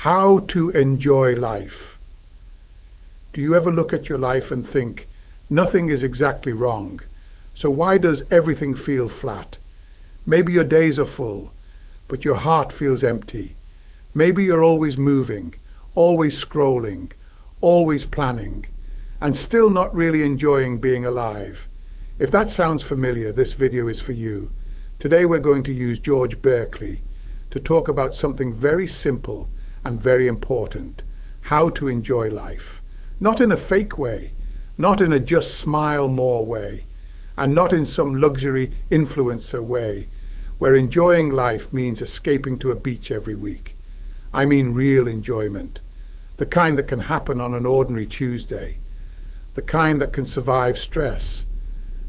How to enjoy life. Do you ever look at your life and think, nothing is exactly wrong, so why does everything feel flat? Maybe your days are full, but your heart feels empty. Maybe you're always moving, always scrolling, always planning, and still not really enjoying being alive. If that sounds familiar, this video is for you. Today we're going to use George Berkeley to talk about something very simple and very important: how to enjoy life. Not in a fake way, not in a just smile more way, and not in some luxury influencer way, where enjoying life means escaping to a beach every week. I mean real enjoyment, the kind that can happen on an ordinary Tuesday, the kind that can survive stress,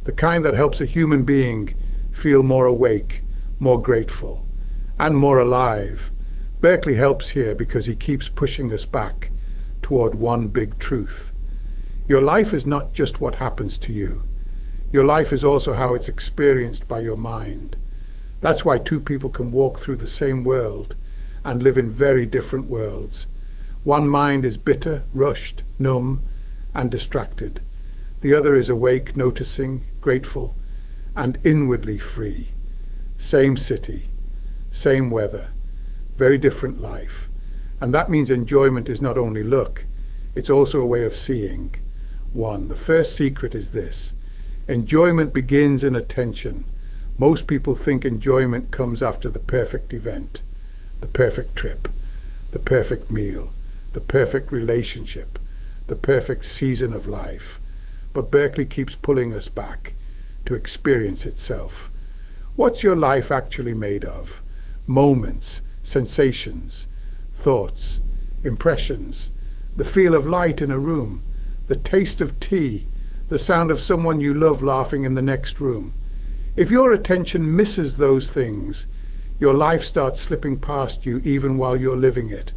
the kind that helps a human being feel more awake, more grateful, and more alive. Berkeley helps here because he keeps pushing us back toward one big truth. Your life is not just what happens to you. Your life is also how it's experienced by your mind. That's why two people can walk through the same world and live in very different worlds. One mind is bitter, rushed, numb, and distracted. The other is awake, noticing, grateful, and inwardly free. Same city, same weather, very different life. And that means enjoyment is not only luck, it's also a way of seeing. The first secret is this: enjoyment begins in attention. Most people think enjoyment comes after the perfect event, the perfect trip, the perfect meal, the perfect relationship, the perfect season of life. But Berkeley keeps pulling us back to experience itself. What's your life actually made of? Moments, sensations, thoughts, impressions, the feel of light in a room, the taste of tea, the sound of someone you love laughing in the next room. If your attention misses those things, your life starts slipping past you even while you're living it.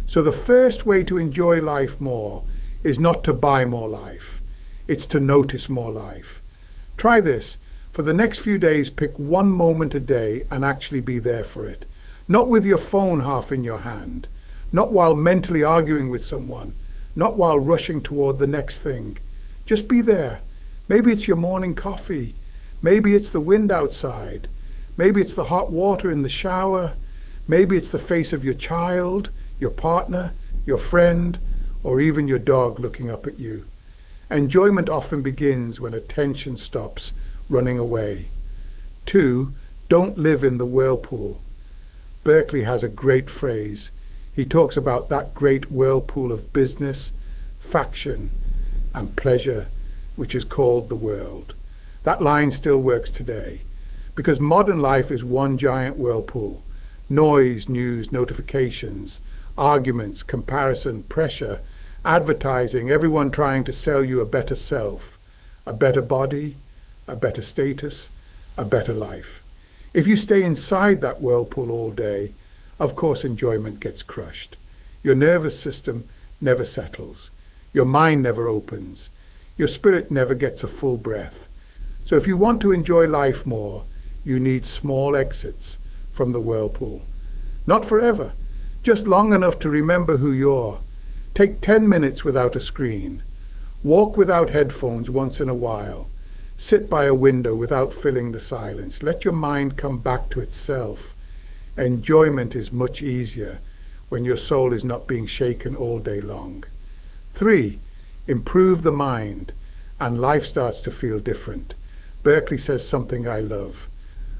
So the first way to enjoy life more is not to buy more life. It's to notice more life. Try this. For the next few days, pick one moment a day and actually be there for it. Not with your phone half in your hand. Not while mentally arguing with someone. Not while rushing toward the next thing. Just be there. Maybe it's your morning coffee. Maybe it's the wind outside. Maybe it's the hot water in the shower. Maybe it's the face of your child, your partner, your friend, or even your dog looking up at you. Enjoyment often begins when attention stops running away. 2, don't live in the whirlpool. Berkeley has a great phrase. He talks about that great whirlpool of business, faction, and pleasure, which is called the world. That line still works today, because modern life is one giant whirlpool. Noise, news, notifications, arguments, comparison, pressure, advertising, everyone trying to sell you a better self, a better body, a better status, a better life. If you stay inside that whirlpool all day, of course enjoyment gets crushed. Your nervous system never settles. Your mind never opens. Your spirit never gets a full breath. So if you want to enjoy life more, you need small exits from the whirlpool. Not forever, just long enough to remember who you are. Take 10 minutes without a screen. Walk without headphones once in a while. Sit by a window without filling the silence. Let your mind come back to itself. Enjoyment is much easier when your soul is not being shaken all day long. 3, improve the mind, and life starts to feel different. Berkeley says something I love.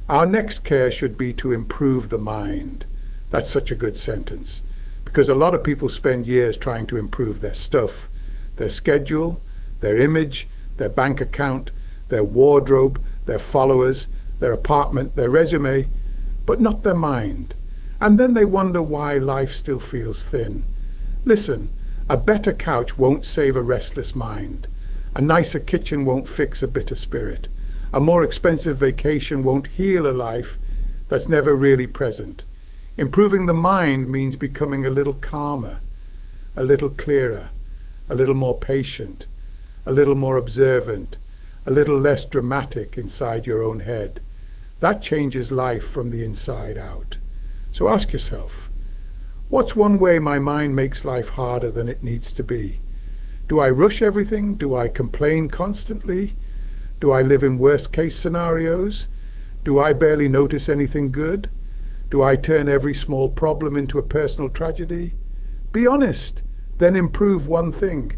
Our next care should be to improve the mind. That's such a good sentence, because a lot of people spend years trying to improve their stuff, their schedule, their image, their bank account, their wardrobe, their followers, their apartment, their resume, but not their mind. And then they wonder why life still feels thin. Listen, a better couch won't save a restless mind. A nicer kitchen won't fix a bitter spirit. A more expensive vacation won't heal a life that's never really present. Improving the mind means becoming a little calmer, a little clearer, a little more patient, a little more observant, a little less dramatic inside your own head. That changes life from the inside out. So ask yourself, What's one way my mind makes life harder than it needs to be? Do I rush everything? Do I complain constantly? Do I live in worst-case scenarios? Do I barely notice anything good? Do I turn every small problem into a personal tragedy? Be honest, then improve one thing.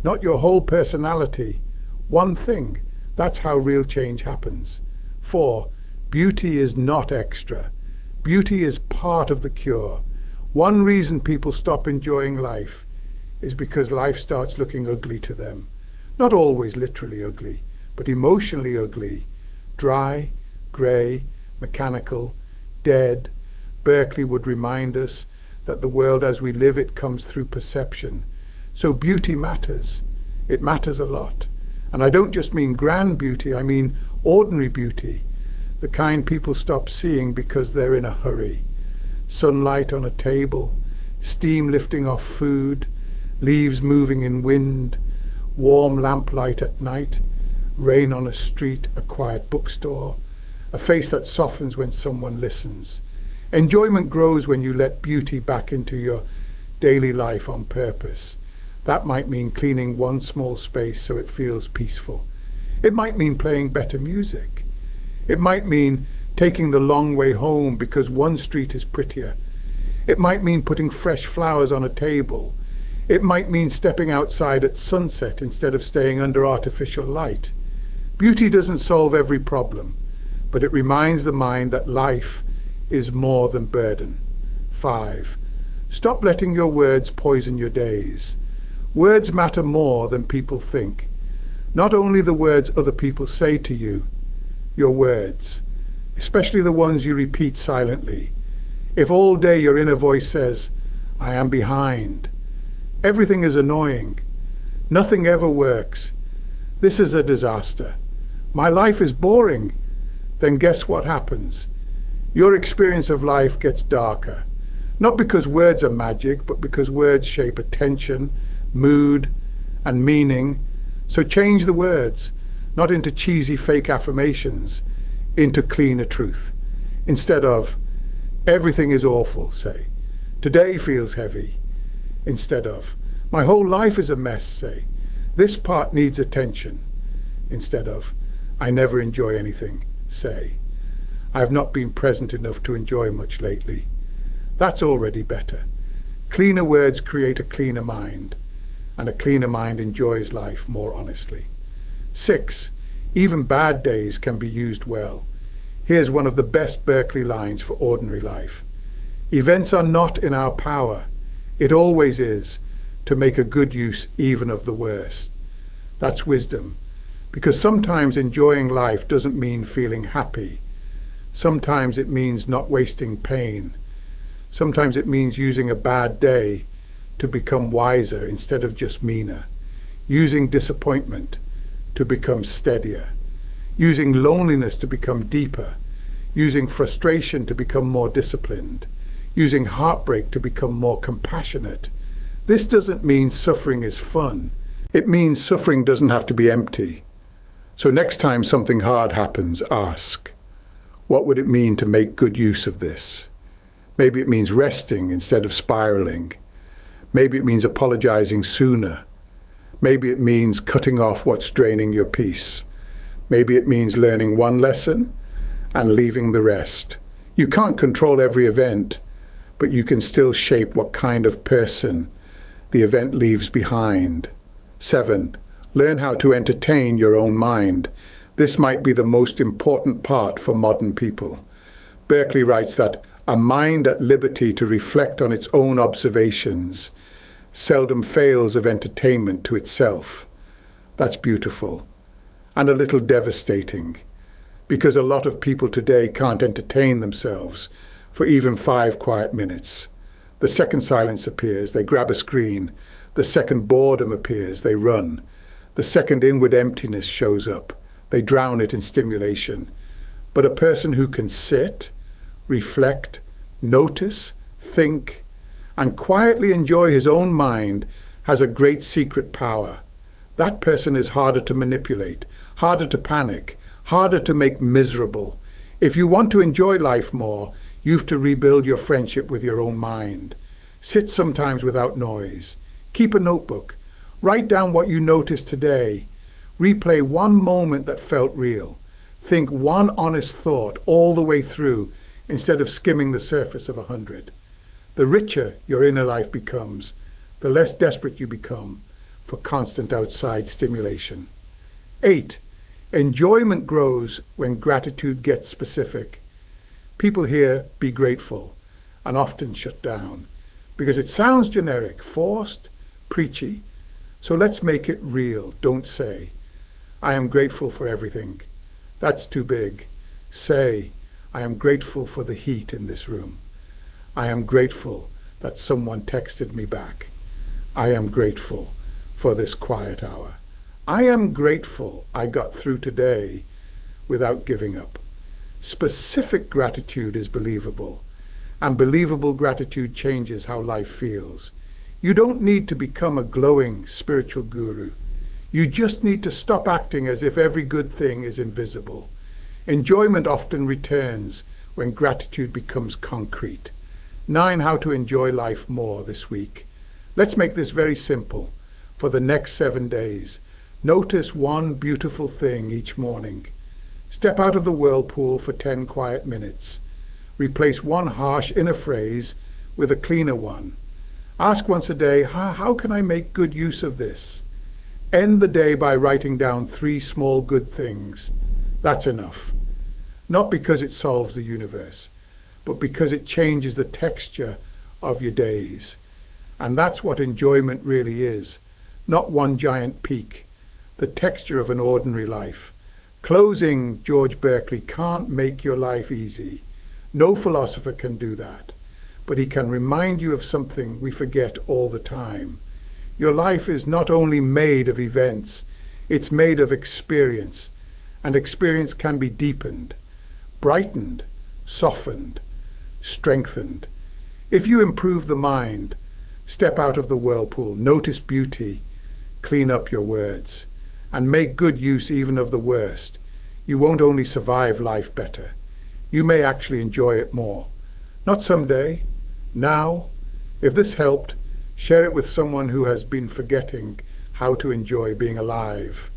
Not your whole personality. One thing. That's how real change happens. 4. Beauty is not extra. Beauty is part of the cure. One reason people stop enjoying life is because life starts looking ugly to them. Not always literally ugly, but emotionally ugly. Dry, grey, mechanical, dead. Berkeley would remind us that the world as we live it comes through perception. So beauty matters. It matters a lot. And I don't just mean grand beauty, I mean ordinary beauty. The kind people stop seeing because they're in a hurry. Sunlight on a table, steam lifting off food, leaves moving in wind, warm lamplight at night, rain on a street, a quiet bookstore, a face that softens when someone listens. Enjoyment grows when you let beauty back into your daily life on purpose. That might mean cleaning one small space so it feels peaceful. It might mean playing better music. It might mean taking the long way home because one street is prettier. It might mean putting fresh flowers on a table. It might mean stepping outside at sunset instead of staying under artificial light. Beauty doesn't solve every problem, but it reminds the mind that life is more than burden. 5. Stop letting your words poison your days. Words matter more than people think. Not only the words other people say to you, your words, especially the ones you repeat silently. If all day your inner voice says, I am behind, everything is annoying, nothing ever works, this is a disaster, my life is boring, then guess what happens? Your experience of life gets darker. Not because words are magic, but because words shape attention, mood, and meaning. So change the words, not into cheesy fake affirmations, into cleaner truth. Instead of, everything is awful, say, today feels heavy. Instead of, my whole life is a mess, say, this part needs attention. Instead of, I never enjoy anything, say, I have not been present enough to enjoy much lately. That's already better. Cleaner words create a cleaner mind, and a cleaner mind enjoys life more honestly. 6. Even bad days can be used well. Here's one of the best Berkeley lines for ordinary life. Events are not in our power. It always is to make a good use even of the worst. That's wisdom, because sometimes enjoying life doesn't mean feeling happy. Sometimes it means not wasting pain. Sometimes it means using a bad day to become wiser instead of just meaner. Using disappointment to become steadier. Using loneliness to become deeper. Using frustration to become more disciplined. Using heartbreak to become more compassionate. This doesn't mean suffering is fun. It means suffering doesn't have to be empty. So next time something hard happens, ask, what would it mean to make good use of this? Maybe it means resting instead of spiraling. Maybe it means apologizing sooner. Maybe it means cutting off what's draining your peace. Maybe it means learning one lesson and leaving the rest. You can't control every event, but you can still shape what kind of person the event leaves behind. 7. Learn how to entertain your own mind. This might be the most important part for modern people. Berkeley writes that a mind at liberty to reflect on its own observations seldom fails of entertainment to itself. That's beautiful, and a little devastating, because a lot of people today can't entertain themselves for even 5 quiet minutes. The second silence appears, they grab a screen. The second boredom appears, they run. The second inward emptiness shows up. They drown it in stimulation. But a person who can sit, reflect, notice, think, and quietly enjoy his own mind has a great secret power. That person is harder to manipulate, harder to panic, harder to make miserable. If you want to enjoy life more, you have to rebuild your friendship with your own mind. Sit sometimes without noise. Keep a notebook. Write down what you noticed today. Replay one moment that felt real. Think one honest thought all the way through instead of skimming the surface of 100. The richer your inner life becomes, the less desperate you become for constant outside stimulation. 8. Enjoyment grows when gratitude gets specific. People hear "be grateful" and often shut down because it sounds generic, forced, preachy. So let's make it real. Don't say, "I am grateful for everything." That's too big. Say, "I am grateful for the heat in this room. I am grateful that someone texted me back. I am grateful for this quiet hour. I am grateful I got through today without giving up." Specific gratitude is believable, and believable gratitude changes how life feels. You don't need to become a glowing spiritual guru. You just need to stop acting as if every good thing is invisible. Enjoyment often returns when gratitude becomes concrete. 9. How to enjoy life more this week. Let's make this very simple. For the next 7 days, notice one beautiful thing each morning. Step out of the whirlpool for 10 quiet minutes. Replace one harsh inner phrase with a cleaner one. Ask once a day, how can I make good use of this? End the day by writing down 3 small good things. That's enough. Not because it solves the universe, but because it changes the texture of your days. And that's what enjoyment really is. Not one giant peak, the texture of an ordinary life. Closing, George Berkeley can't make your life easy. No philosopher can do that. But he can remind you of something we forget all the time. Your life is not only made of events, it's made of experience. And experience can be deepened, brightened, softened, strengthened. If you improve the mind, step out of the whirlpool, notice beauty, clean up your words, and make good use even of the worst, you won't only survive life better, you may actually enjoy it more. Not someday, now. If this helped, share it with someone who has been forgetting how to enjoy being alive.